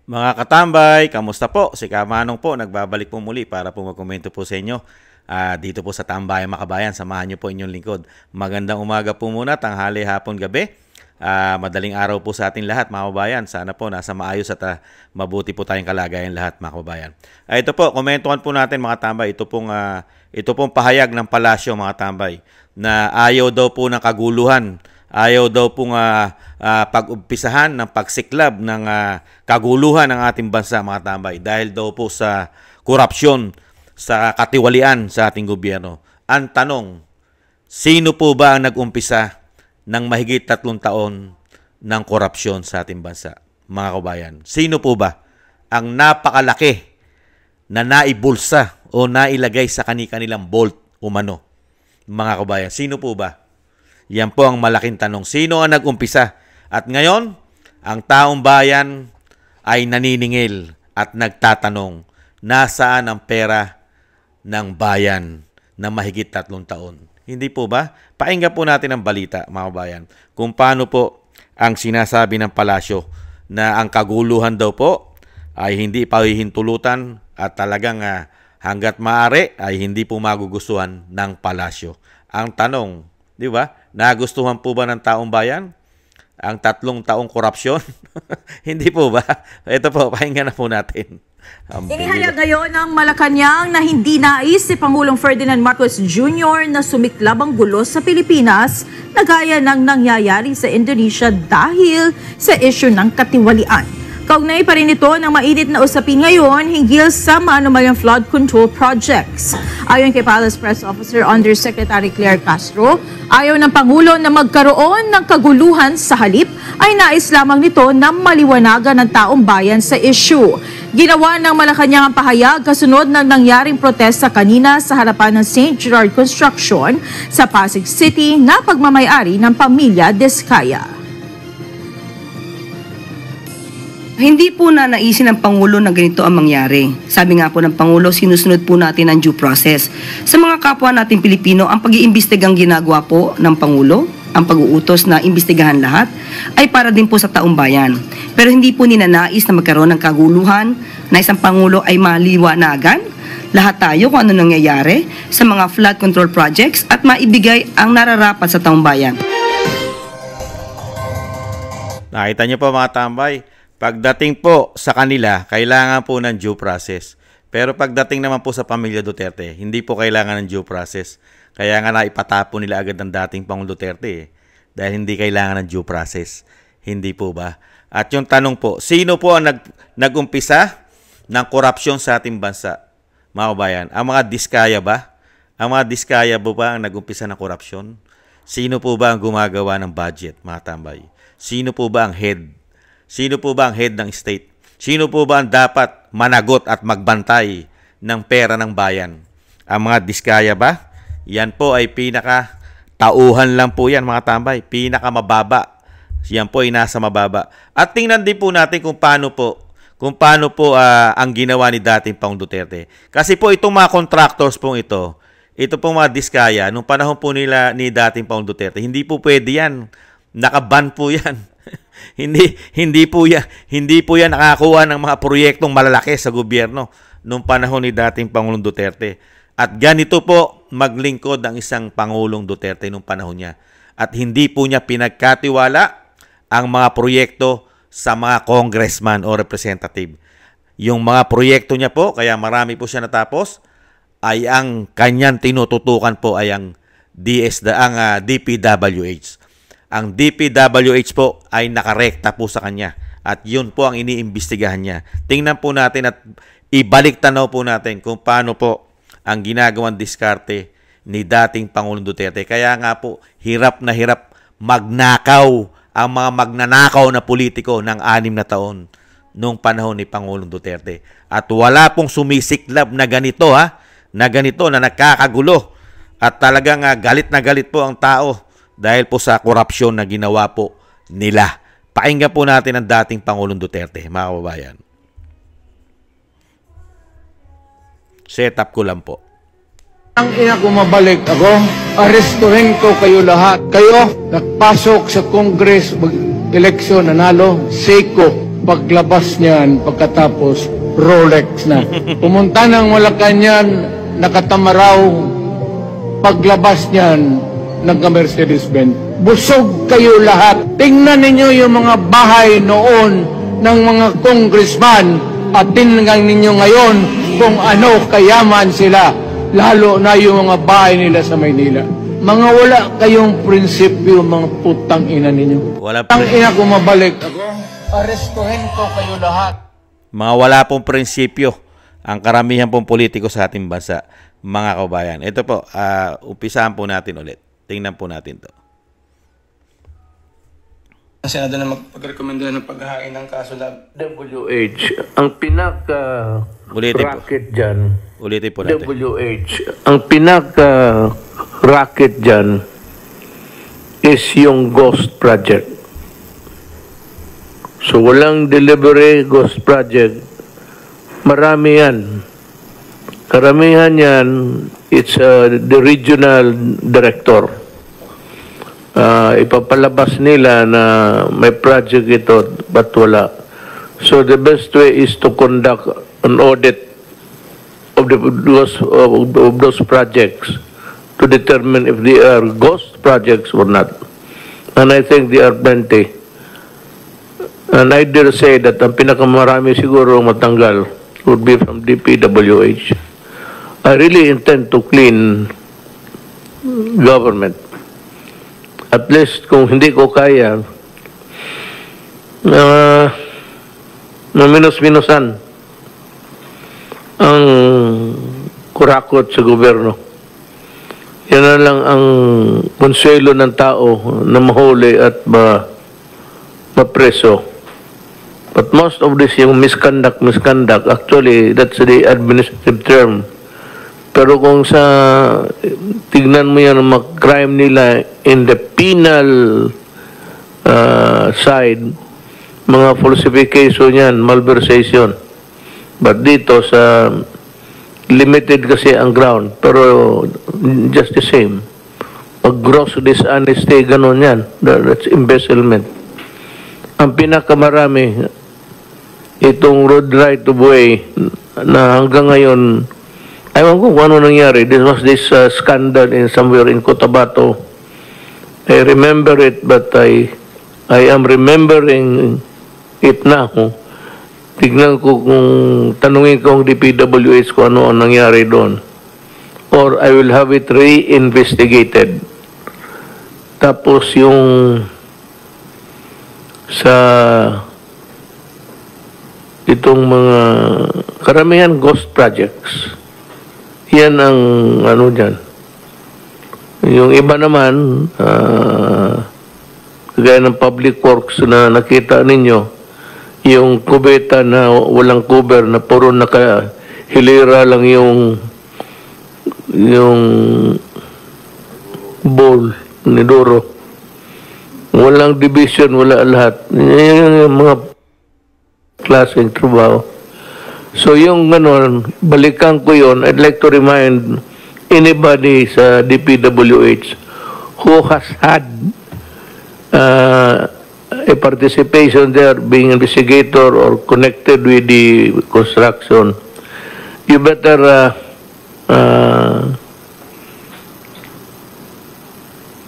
Mga katambay, kamusta po? Si Kamanong po, nagbabalik po muli para po magkomento po sa inyo. Dito po sa Tambayan Makabayan, samahan niyo po inyong lingkod. Magandang umaga po muna, tanghali, hapon, gabi. Madaling araw po sa ating lahat, mga kababayan. Sana po nasa maayos at mabuti po tayong kalagayan lahat, mga kababayan. Ito po, komentuhan po natin mga tambay. Ito pong pahayag ng palasyo, mga tambay, na ayaw daw po ng kaguluhan. Ayaw daw pong pag-umpisahan ng pagsiklab ng kaguluhan ng ating bansa, mga tambay, dahil daw po sa korupsyon, sa katiwalian sa ating gobyerno. Ang tanong, sino po ba ang nag-umpisa ng mahigit 3 taon ng korupsyon sa ating bansa, mga kabayan? Sino po ba ang napakalaki na naibulsa o nailagay sa kanilang vault umano, mga kabayan? Sino po ba? Yan po ang malaking tanong. Sino ang nag-umpisa? At ngayon, ang taong bayan ay naniningil at nagtatanong, nasaan ang pera ng bayan na mahigit 3 taon? Hindi po ba? Pakinggan po natin ang balita, mga kabayan, kung paano po ang sinasabi ng palasyo na ang kaguluhan daw po ay hindi pahihintulutan at talagang hanggat maaari ay hindi po magugustuhan ng palasyo. Ang tanong, di ba? Nagustuhan po ba ng taong bayan ang 3 taong korupsyon? Hindi po ba? Ito po, pakinggan na po natin. Inihayag ngayon ng Malacanang na hindi nais si Pangulong Ferdinand Marcos Jr. na sumiklab ang gulo sa Pilipinas na gaya ng nangyayari sa Indonesia dahil sa issue ng katiwalian. Kaugnay pa rin ito ng mainit na usapin ngayon hinggil sa maanumalyang flood control projects. Ayon kay Palace Press Officer Undersecretary Claire Castro, ayaw ng Pangulo na magkaroon ng kaguluhan, sa halip ay nais lamang nito na maliwanagan ng taong bayan sa issue. Ginawa ng Malacanang ang pahayag kasunod ng nangyaring protesta kanina sa harapan ng St. Gerard Construction sa Pasig City na pagmamayari ng pamilya Diskaya. Hindi po na naisin ng Pangulo na ganito ang mangyari. Sabi nga po ng Pangulo, sinusunod po natin ang due process. Sa mga kapwa natin Pilipino, ang pag-iimbestigang ginagawa po ng Pangulo, ang pag-uutos na imbestigahan lahat, ay para din po sa taong bayan. Pero hindi po ninanais na magkaroon ng kaguluhan na isang Pangulo ay maliwanagan lahat tayo kung ano nangyayari sa mga flood control projects at maibigay ang nararapat sa taong bayan. Nakita niyo po, mga tambay, pagdating po sa kanila, kailangan po ng due process. Pero pagdating naman po sa pamilya Duterte, hindi po kailangan ng due process. Kaya nga naipatapo nila agad ng dating Pangulong Duterte dahil hindi kailangan ng due process. Hindi po ba? At yung tanong po, sino po ang nag-umpisa ng korupsyon sa ating bansa, mga kabayan? Ang mga Diskaya ba? Ang mga Diskaya ba ang nag-umpisa ng korupsyon? Sino po ba ang gumagawa ng budget, mga tambay? Sino po ba ang head? Sino po ba ang head ng state? Sino po ba ang dapat managot at magbantay ng pera ng bayan? Ang mga Diskaya ba? Yan po ay pinaka-tauhan lang po yan, mga tambay. Pinaka-mababa. Yan po ay nasa mababa. At tingnan din po natin kung paano po ang ginawa ni dating Pangulong Duterte. Kasi po itong mga contractors pong ito pong mga Diskaya, nung panahon po nila ni dating Pangulong Duterte, hindi po pwede yan. Nakaban po yan. Hindi po yan nakakuha ng mga proyektong malalaki sa gobyerno nung panahon ni dating Pangulong Duterte. At ganito po maglingkod ang isang Pangulong Duterte nung panahon niya. At hindi po niya pinagkatiwala ang mga proyekto sa mga congressman o representative. Yung mga proyekto niya po, kaya marami po siya natapos, ay ang kanyang tinututukan po ay ang DPWH. Ang DPWH po ay nakarekta po sa kanya at yun po ang iniimbestigahan niya. Tingnan po natin at ibalik tanaw po natin kung paano po ang ginagawang diskarte ni dating Pangulong Duterte. Kaya nga po, hirap na hirap magnakaw ang mga magnanakaw na politiko ng 6 na taon nung panahon ni Pangulong Duterte. At wala pong sumisiklab na ganito, na nakakagulo. At talagang galit na galit po ang tao dahil po sa korupsyon na ginawa po nila. Pakinggan po natin ang dating Pangulong Duterte, mga kababayan. Set up ko lang po. Ang ina ko mabalik ako, arestuhin ko kayo lahat. Kayo, nagpasok sa Congress, eleksyon, nanalo, Seiko. Paglabas niyan, pagkatapos, Rolex na. Pumunta ng Malacanang, nakatamaraw. Paglabas niyan, nagka-Mercedes-Benz. Busog kayo lahat. Tingnan ninyo yung mga bahay noon ng mga congressman at tingnan ninyo ngayon kung ano kayaman sila. Lalo na yung mga bahay nila sa Maynila. Mga wala kayong prinsipyo, mga putang ina ninyo. Wala Ang ina ko mabalik ako, arestuhin ko kayo lahat. Mga wala pong prinsipyo ang karamihan pong politiko sa ating bansa, mga kabayan. Ito po, umpisahan po natin ulit. Tingnan po natin to. Senado na magpagrekomenda ng paghahain ng kaso na WH. Ang pinaka-racket dyan, Ulitin po natin. WH, ang pinaka-racket dyan is yung Ghost Project. So walang delivery Ghost Project. Marami yan. Karamihan yan, it's the regional director. Ipapalabas nila na may project ito, but wala. So the best way is to conduct an audit of those projects to determine if they are ghost projects or not. And I think they are plenty. And I dare say that ang pinakamarami siguro matanggal would be from DPWH. I really intend to clean government. At least kung hindi ko kaya, minus-minusan ang kurakot sa gobyerno. Yan na lang ang konsuelo ng tao na mahuli at mapreso. But most of this, yung misconduct, actually, that's the administrative term. Pero kung tignan mo yan ang mga crime nila in the penal side, mga falsification yan, malversation. But dito sa limited kasi ang ground, pero just the same. Pag gross dishonesty, ganun yan. That's embezzlement. Ang pinakamarami, itong road right of way na hanggang ngayon, ewan ko kung ano nangyari. This was this scandal in somewhere in Cotabato. I remember it, but I am remembering it now. Tignan ko kung tanungin ko ang DPWH kung ano ang nangyari doon. Or I will have it re-investigated. Tapos yung sa itong mga karamihan ghost projects. Yan ang ano dyan. Yung iba naman, kagaya ng public works na nakita ninyo, yung kubeta na walang cover, na puro nakahilira lang yung bowl ni Doro. Walang division, wala lahat. Yung mga klaseng trabaho. So yung ganon, balikan ko yon. I'd like to remind anybody sa DPWH who has had a participation there, being investigator or connected with the construction, you better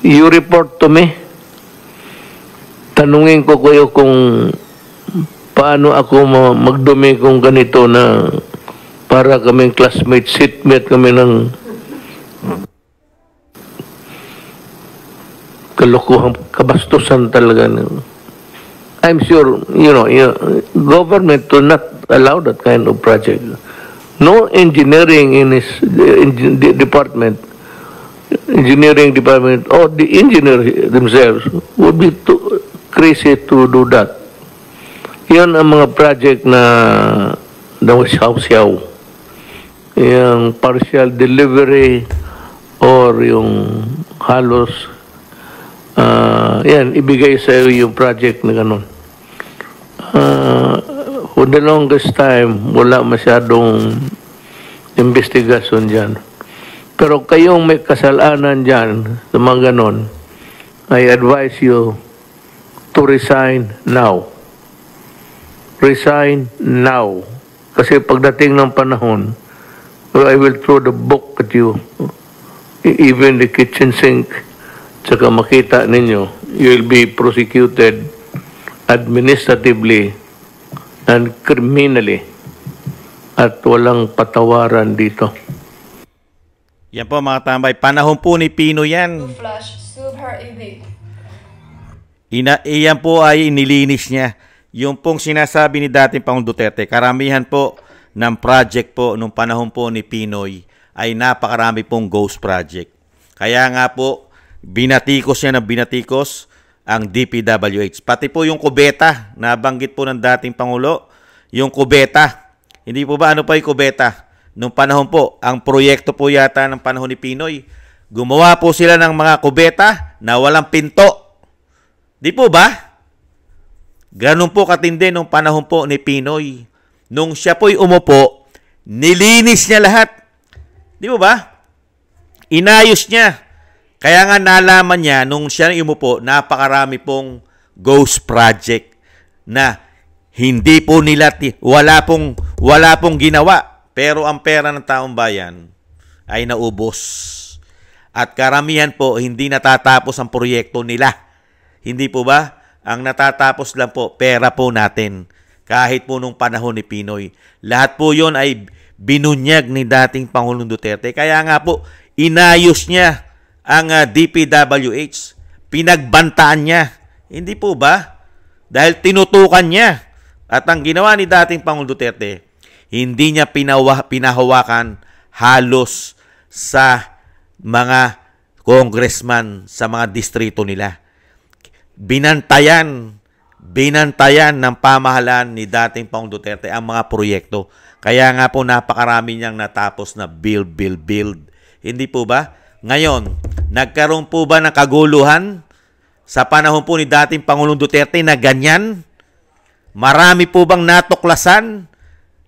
you report to me. Tanungin ko kayo kung paano ako magdumi kung ganito na para kaming classmate, seatmate kami ng kalokohang kabastusan talaga. I'm sure, government will not allow that kind of project. No engineering in his department, or the engineers themselves would be too crazy to do that. Yan ang mga project na siyaw-siyaw. Yung partial delivery or yung halos yan, ibigay sa iyo yung project na ganun. For the longest time, wala masyadong investigation dyan. Pero kayong may kasalanan dyan sa mga ganun, I advise you to resign now. resign now. Kasi pagdating ng panahon, I will throw the book at you. Even the kitchen sink. Tsaka makita ninyo, you will be prosecuted administratively and criminally. At walang patawaran dito. Yan po mga tambay, panahon po ni Pinoy yan. Flash, Subhar EV. Iyan po ay nilinis niya. Yung pong sinasabi ni dating Pangulong Duterte, karamihan po ng project po nung panahon po ni Pinoy ay napakarami pong ghost project. Kaya nga po, binatikos niya ng binatikos ang DPWH. Pati po yung kubeta, nabanggit po ng dating Pangulo, yung kubeta. Hindi po ba ano pa yung kubeta? Nung panahon po, ang proyekto po yata ng panahon ni Pinoy, gumawa po sila ng mga kubeta na walang pinto. Di po ba? Ganun po katindi nung panahon po ni Pinoy. Nung siya po'y umupo, nilinis niya lahat. Di po ba? Inayos niya. Kaya nga nalaman niya nung siya umupo, napakarami pong ghost project na hindi po nila, wala pong ginawa. Pero ang pera ng taong bayan ay naubos. At karamihan po, hindi natatapos ang proyekto nila. Hindi po ba? Ang natatapos lang po, pera po natin. Kahit po nung panahon ni Pinoy. Lahat po yon ay binunyag ni dating Pangulong Duterte. Kaya nga po, inayos niya ang DPWH. Pinagbantaan niya. Hindi po ba? Dahil tinutukan niya. At ang ginawa ni dating Pangulong Duterte, hindi niya pinahawakan halos sa mga congressman sa mga distrito nila. Binantayan ng pamahalaan ni dating Pangulong Duterte ang mga proyekto. Kaya nga po napakarami niyang natapos na build. Hindi po ba? Ngayon, nagkaroon po ba ng kaguluhan sa panahon po ni dating Pangulong Duterte na ganyan? Marami po bang natuklasan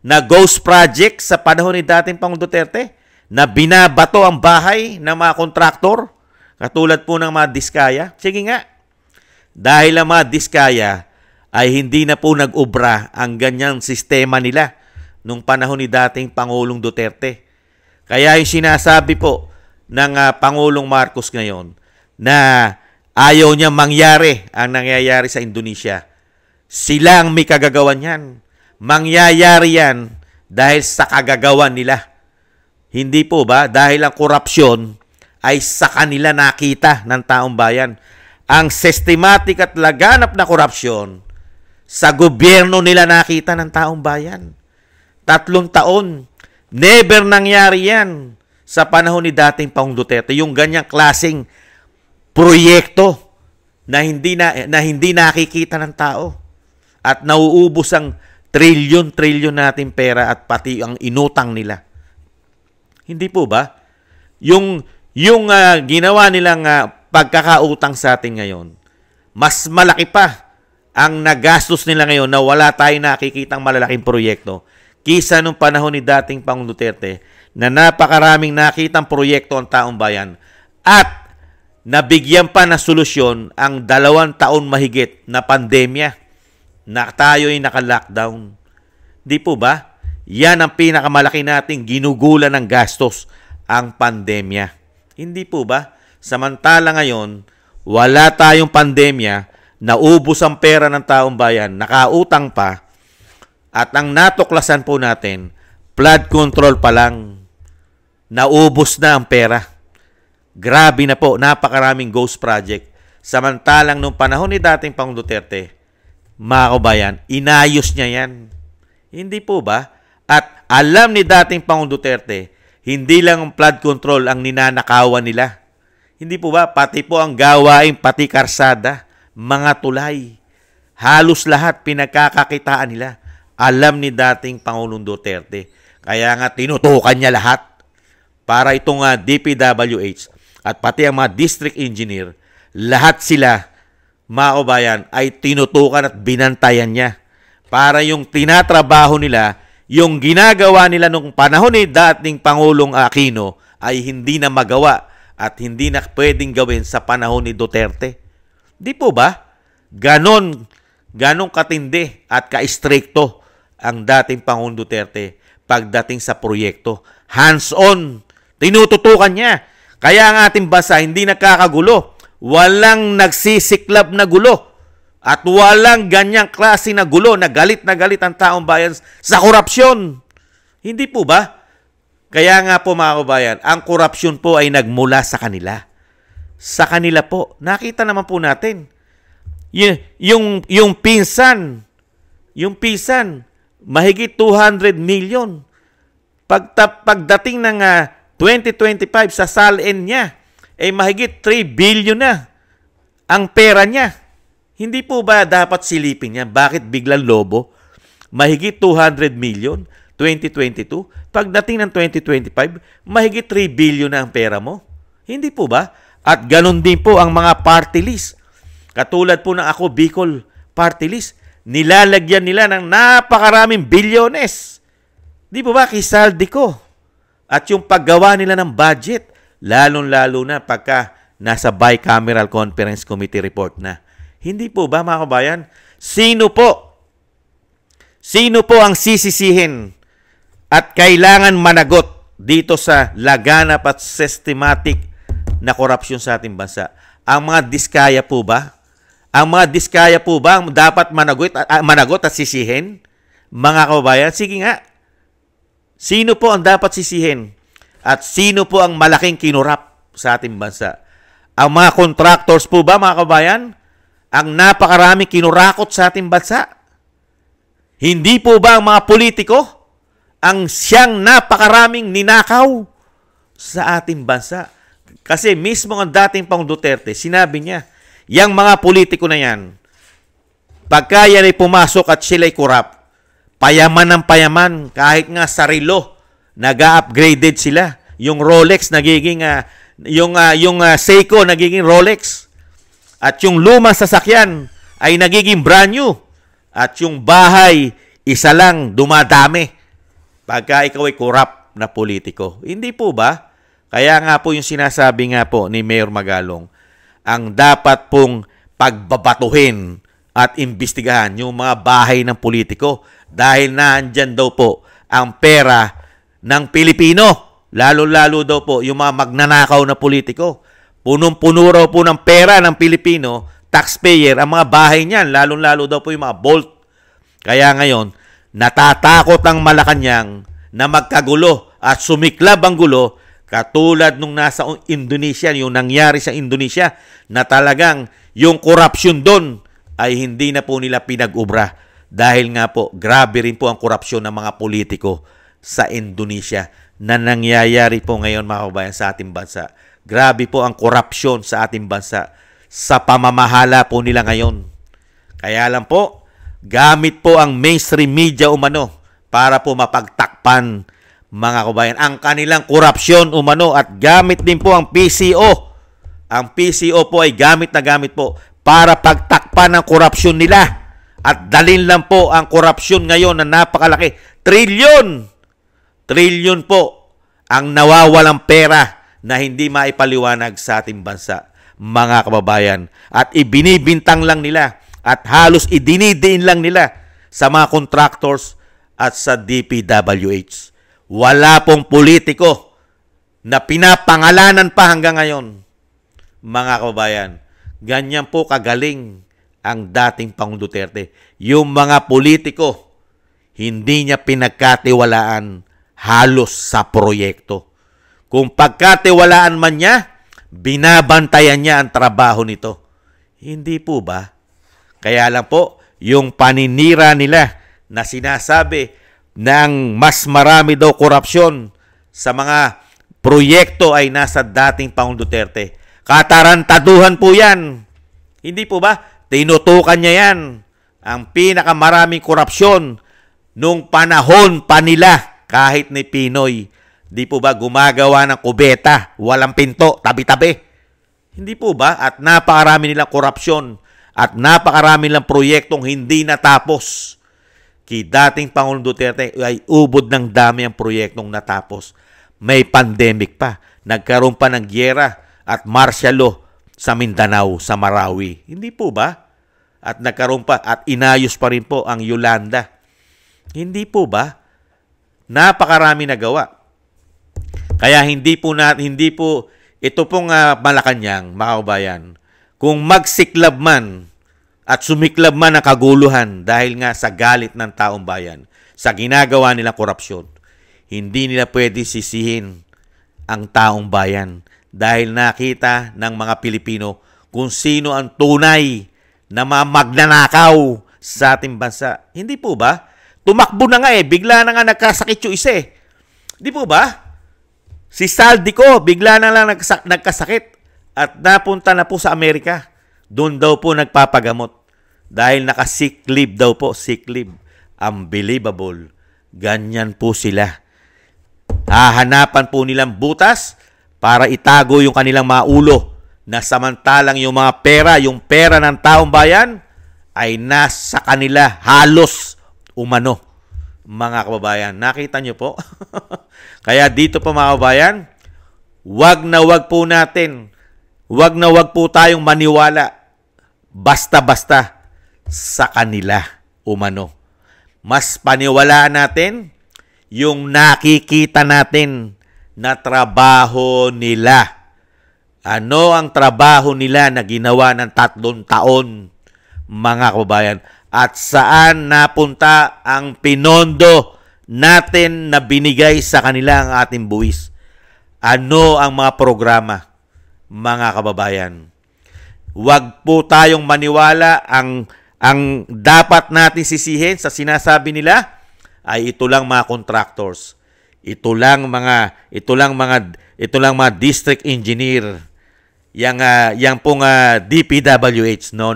na ghost project sa panahon ni dating Pangulong Duterte na binabato ang bahay ng mga kontraktor? Katulad po ng mga diskaya? Sige nga. Dahil ang mga diskaya ay hindi na po nag-ubra ang ganyang sistema nila nung panahon ni dating Pangulong Duterte. Kaya yung sinasabi po ng Pangulong Marcos ngayon na ayaw niya mangyari ang nangyayari sa Indonesia. Sila ang may kagagawan yan. Mangyayari yan dahil sa kagagawan nila. Hindi po ba? Dahil ang korupsyon ay sa kanila nakita ng taong bayan. Ang systematic at laganap na korupsyon sa gobyerno nila nakita ng taong bayan. 3 taon. Never nangyari yan sa panahon ni dating Pangulong Duterte. Yung ganyang klaseng proyekto na hindi nakikita ng tao. At nauubos ang trilyon nating pera at pati ang inutang nila. Hindi po ba? Yung ginawa nilang pagkakautang sa atin ngayon, mas malaki pa ang nagastos nila ngayon na wala tayong nakikitang malalaking proyekto kisa nung panahon ni dating Pangulong Duterte na napakaraming nakitang proyekto ang taong bayan at nabigyan pa na solusyon ang 2 taon mahigit na pandemya na tayo'y naka-lockdown. Di po ba? Yan ang pinakamalaki nating ginugulan ng gastos, ang pandemya. Hindi po ba? Samantala ngayon, wala tayong pandemya, naubos ang pera ng taong bayan, nakautang pa, at ang natuklasan po natin, flood control pa lang, naubos na ang pera. Grabe na po, napakaraming ghost project. Samantalang nung panahon ni dating Pangulong Duterte, mga kabayan, inayos niya yan. Hindi po ba? At alam ni dating Pangulong Duterte, hindi lang ang flood control ang ninanakawan nila. Hindi po ba? Pati po ang gawain, pati karsada, mga tulay. Halos lahat pinagkakakitaan nila. Alam ni dating Pangulong Duterte. Kaya nga tinutukan niya lahat para itong DPWH at pati ang mga district engineer, lahat sila, mga kabayan, ay tinutukan at binantayan niya. Para yung tinatrabaho nila, yung ginagawa nila nung panahon ni dating Pangulong Aquino ay hindi na magawa at hindi na pwedeng gawin sa panahon ni Duterte. Di po ba? Ganon ganong katindi at ka-stricto ang dating Pangulong Duterte pagdating sa proyekto. Hands-on, tinututukan niya. Kaya ang ating bansa hindi nakakagulo. Walang nagsisiklab na gulo. At walang ganyang klase na gulo na galit ang taong bayan sa korupsyon. Hindi po ba? Kaya nga po mga kabayan, ang korupsyon po ay nagmula sa kanila. Sa kanila po. Nakita naman po natin. Yung pinsan, mahigit 200 million. Pagdating ng 2025 sa SALN niya, ay mahigit 3 billion na ang pera niya. Hindi po ba dapat silipin niya? Bakit biglang lobo? Mahigit 200 million, 2022. Pagdating ng 2025, mahigit 3 billion na ang pera mo. Hindi po ba? At ganun din po ang mga party list. Katulad po ng Ako Bicol party list. Nilalagyan nila ng napakaraming bilyones. Di po ba? Kisaldi ko. At yung paggawa nila ng budget, lalong-lalo na pagka nasa bicameral conference committee report na. Hindi po ba mga kabayan? Sino po ang sisisihin at kailangan managot dito sa laganap at systematic na korupsyon sa ating bansa? Ang mga diskaya po ba? Ang mga diskaya po ba ang dapat managot at sisihin? Mga kabayan, sige nga. Sino po ang dapat sisihin? At sino po ang malaking kinurap sa ating bansa? Ang mga contractors po ba mga kabayan? Ang napakaraming kinurakot sa ating bansa? Hindi po ba ang mga politiko ang siyang napakaraming ninakaw sa ating bansa? Kasi mismo ang dating Pangulong Duterte, sinabi niya, yang mga politiko na yan, pagka yan ay pumasok at sila'y kurap, payaman ng payaman, kahit nga sa relo, nag-upgraded sila. Yung Rolex nagiging, yung Seiko nagiging Rolex. At yung lumang sasakyan ay nagiging brand new. At yung bahay, isa lang, dumadami. Pagka ikaw ay korap na politiko. Hindi po ba? Kaya nga po yung sinasabi nga po ni Mayor Magalong, ang dapat pong pagbabatuhin at imbestigahan yung mga bahay ng politiko dahil naandyan daw po ang pera ng Pilipino. Lalo-lalo daw po yung mga magnanakaw na politiko. Punong-puno raw po ng pera ng Pilipino, taxpayer, ang mga bahay niyan. Lalo-lalo daw po yung mga Bolt. Kaya ngayon, natatakot ang Malacanang na magkagulo at sumiklab ang gulo katulad nung nasa Indonesia, yung nangyari sa Indonesia, na talagang yung korupsyon doon ay hindi na po nila pinag-ubra. Dahil nga po, grabe rin po ang korupsyon ng mga politiko sa Indonesia na nangyayari po ngayon mga kabayan sa ating bansa. Grabe po ang korupsyon sa ating bansa sa pamamahala po nila ngayon. Kaya lang po, gamit po ang mainstream media umano para po mapagtakpan mga kabayan ang kanilang korupsyon umano at gamit din po ang PCO. Ang PCO po ay gamit na gamit po para pagtakpan ang korupsyon nila at dalin lang po ang korupsyon ngayon na napakalaki. Trilyon po ang nawawalang pera na hindi maipaliwanag sa ating bansa, mga kababayan. At ibinibintang lang nila at halos idinidiin lang nila sa mga contractors at sa DPWH. Wala pong politiko na pinapangalanan pa hanggang ngayon, mga kababayan. Ganyan po kagaling ang dating Pangulong Duterte. Yung mga politiko, hindi niya pinagkatiwalaan halos sa proyekto. Kung pagkatiwalaan man niya, binabantayan niya ang trabaho nito. Hindi po ba? Kaya lang po, yung paninira nila na sinasabi ng mas marami daw korupsyon sa mga proyekto ay nasa dating Pangulong Duterte. Katarantaduhan po yan. Hindi po ba? Tinutukan niya yan. Ang pinakamaraming korupsyon nung panahon pa nila kahit ni Pinoy. Di po ba gumagawa ng kubeta, walang pinto, tabi-tabi? Hindi po ba? At napakarami nilang korupsyon at napakarami nilang proyektong hindi natapos. Dating Pangulong Duterte ay ubod ng dami ang proyektong natapos. May pandemic pa. Nagkaroon pa ng gyera at martial law sa Mindanao, sa Marawi. Hindi po ba? at nagkaroon pa at inayos pa rin po ang Yolanda. Hindi po ba? Napakarami nagawa. Kaya hindi po ito pong Malacanang, mga kababayan, kung magsiklab man at sumiklab man ang kaguluhan dahil nga sa galit ng taong bayan, sa ginagawa nilang korupsyon, hindi nila pwede sisihin ang taong bayan dahil nakita ng mga Pilipino kung sino ang tunay na magnanakaw sa ating bansa. Hindi po ba? Tumakbo na nga bigla na nga nagkasakit yung isa Di po ba? Si Saldico, bigla na lang nagkasakit at napunta na po sa Amerika. Doon daw po nagpapagamot. Dahil naka-sick leave daw po, sick leave. Unbelievable. Ganyan po sila. Hahanapan po nilang butas para itago yung kanilang mga ulo na samantalang yung mga pera, yung pera ng taong bayan ay nasa kanila halos umano. Mga kababayan, nakita nyo po? Kaya dito po mga kababayan, wag na wag po tayong maniwala basta-basta sa kanila umano. Mas paniwalaan natin yung nakikita natin na trabaho nila. Ano ang trabaho nila na ginawa ng 3 taon, mga kababayan? At saan napunta ang pinondo natin na binigay sa kanila ang ating buwis? Ano ang mga programa, mga kababayan? Huwag po tayong maniwala ang dapat natin sisihin sa sinasabi nila ay ito lang mga contractors. Ito lang mga district engineer. Yang pong DPWH. No.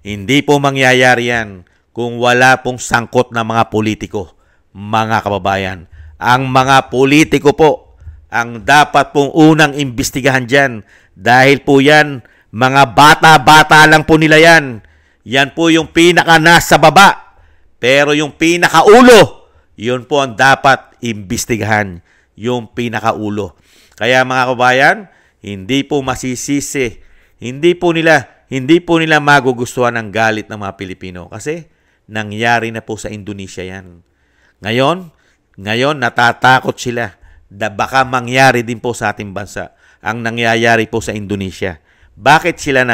Hindi po mangyayari yan kung wala pong sangkot na mga politiko, mga kababayan. Ang mga politiko po ang dapat pong unang imbestigahan dyan dahil po yan, mga bata-bata lang po nila yan. Yan po yung pinaka nasa baba. Pero yung pinakaulo, yun po ang dapat imbestigahan. Yung pinakaulo. Kaya mga kababayan, hindi po masisisi. Hindi po nila magugustuhan ang galit ng mga Pilipino kasi nangyari na po sa Indonesia yan. Ngayon natatakot sila na baka mangyari din po sa ating bansa ang nangyayari po sa Indonesia. Bakit sila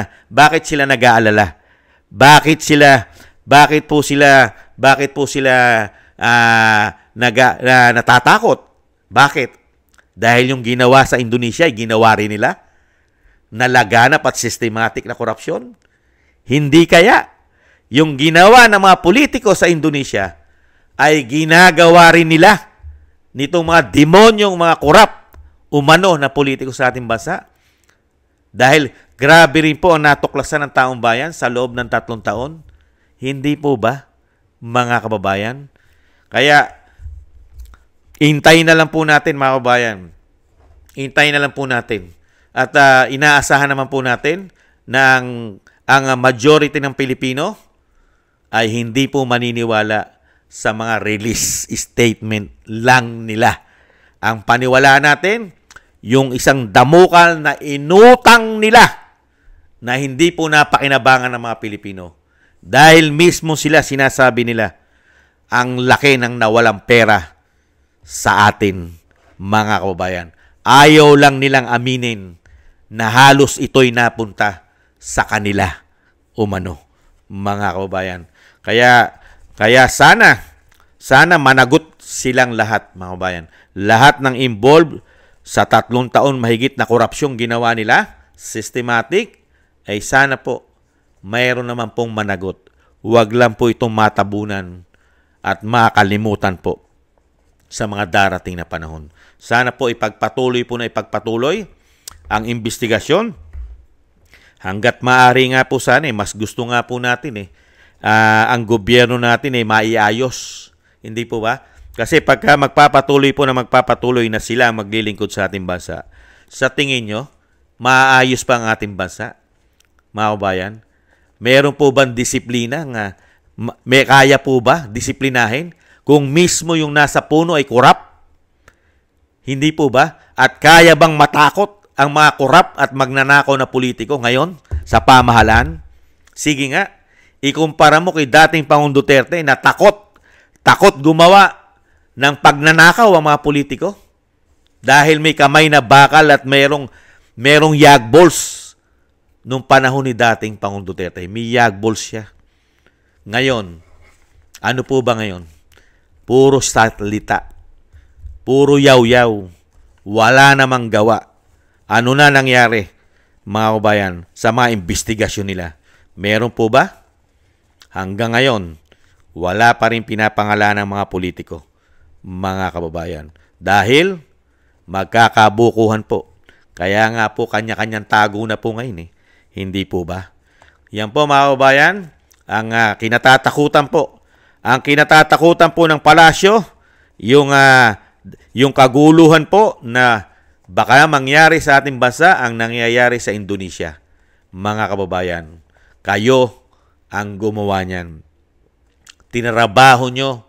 nag-aalala? Bakit po sila natatakot? Bakit? Dahil yung ginawa sa Indonesia ay ginawa rin nila? Nalaganap at systematic na korupsyon? Hindi kaya yung ginawa ng mga politiko sa Indonesia ay ginagawa rin nila nitong mga demonyong mga korap umano na politiko sa ating bansa? Dahil grabe rin po ang natuklasan ng taong bayan sa loob ng 3 taon. Hindi po ba, mga kababayan? Kaya, hintayin na lang po natin, mga kababayan. Hintayin na lang po natin. At inaasahan naman po natin na ang majority ng Pilipino ay hindi po maniniwala sa mga release statement lang nila. Ang paniwalaan natin, yung isang damukal na inutang nila na hindi po napakinabangan ng mga Pilipino. Dahil mismo sila sinasabi nila ang laki ng nawalang pera sa atin, mga kababayan. Ayaw lang nilang aminin na halos ito'y napunta sa kanila umano, mga kababayan. Kaya sana managot silang lahat, mga kababayan. Lahat ng involved sa 3 taon mahigit na korupsyong ginawa nila, systematic, ay sana po mayroon naman pong managot. Huwag lang po itong matabunan at makalimutan po sa mga darating na panahon. Sana po ipagpatuloy ang investigasyon. Hanggat maaari nga po sana, mas gusto nga po natin ang gobyerno natin maiayos. Hindi po ba? Kasi pagka magpapatuloy na sila maglilingkod sa ating bansa, sa tingin nyo, maayos pa ang ating bansa? Mga kabayan, meron po bang disiplina may kaya po ba disiplinahin kung mismo yung nasa puno ay korap? Hindi po ba? At kaya bang matakot ang mga korap at magnanakaw na politiko ngayon sa pamahalaan? Sige nga, ikumpara mo kay dating Pangulong Duterte na takot gumawa ng pagnanakaw ang mga politiko dahil may kamay na bakal at merong yagballs nung panahon ni dating Pangulong Duterte. May yagballs siya. Ngayon, ano po ba ngayon? Puro salita. Puro yaw-yaw. Wala namang gawa. Ano na nangyari, mga kabayan, sa mga investigasyon nila? Meron po ba? Hanggang ngayon, wala pa rin pinapangalan ng mga politiko, mga kababayan. Dahil magkakabukuhan po. Kaya nga po kanya-kanyang tago na po ngayon. Hindi po ba? Yan po, mga kababayan, ang kinatatakutan po. Ang kinatatakutan po ng palasyo, yung kaguluhan po na baka mangyari sa ating bansa ang nangyayari sa Indonesia. Mga kababayan, kayo ang gumawa niyan. Tinrabaho nyo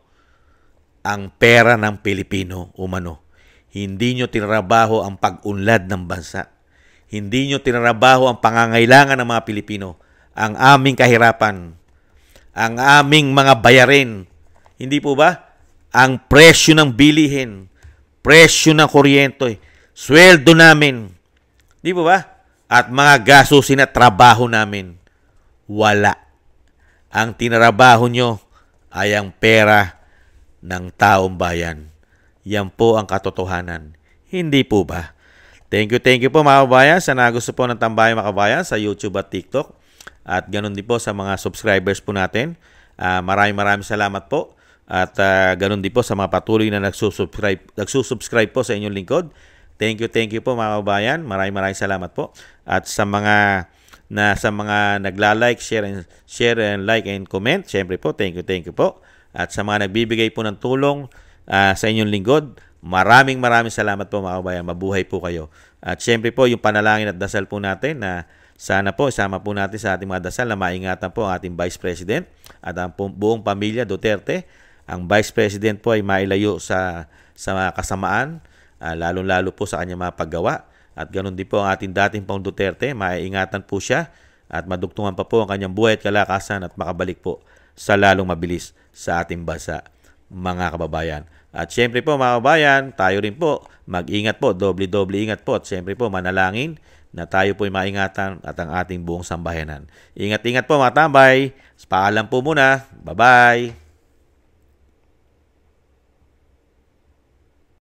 ang pera ng Pilipino umano. Hindi nyo tinrabaho ang pag-unlad ng bansa. Hindi nyo tinrabaho ang pangangailangan ng mga Pilipino. Ang aming kahirapan. Ang aming mga bayarin. Hindi po ba? Ang presyo ng bilihin. Presyo ng kuryente. Sweldo namin. Hindi po ba? At mga gastusin at trabaho namin. Wala. Ang tinrabaho nyo ay ang pera ng taong bayan. Yan po ang katotohanan. Hindi po ba? Thank you po mga kabayan sa nagusto po ng Tambayang Makabayan sa YouTube at TikTok. At ganun din po sa mga subscribers po natin. Maraming salamat po. At ganun din po sa mga patuloy na nagsusubscribe po sa inyong lingkod. Thank you po mga kabayan. Maraming salamat po. At sa mga nagla-like, share and like and comment, syempre po, thank you po. At sa mga nagbibigay po ng tulong sa inyong lingkod, maraming salamat po mga kabayan. Mabuhay po kayo. At syempre po, yung panalangin at dasal po natin na sana po, isama po natin sa ating mga dasal na maingatan po ang ating Vice President at ang buong pamilya Duterte. Ang Vice President po ay mailayo sa mga kasamaan, lalo-lalo po sa kanyang mga paggawa. At ganoon din po ang ating dating Pangulong Duterte, maiingatan po siya at madugtungan pa po ang kanyang buhay at kalakasan at makabalik po sa lalong mabilis sa ating bansa, mga kababayan. At syempre po mga kababayan, tayo rin po mag-ingat po, doble ingat po at syempre po manalangin na tayo po ay maingatan at ang ating buong sambayanan. Ingat po mga tambay. Paalam po muna. Bye-bye.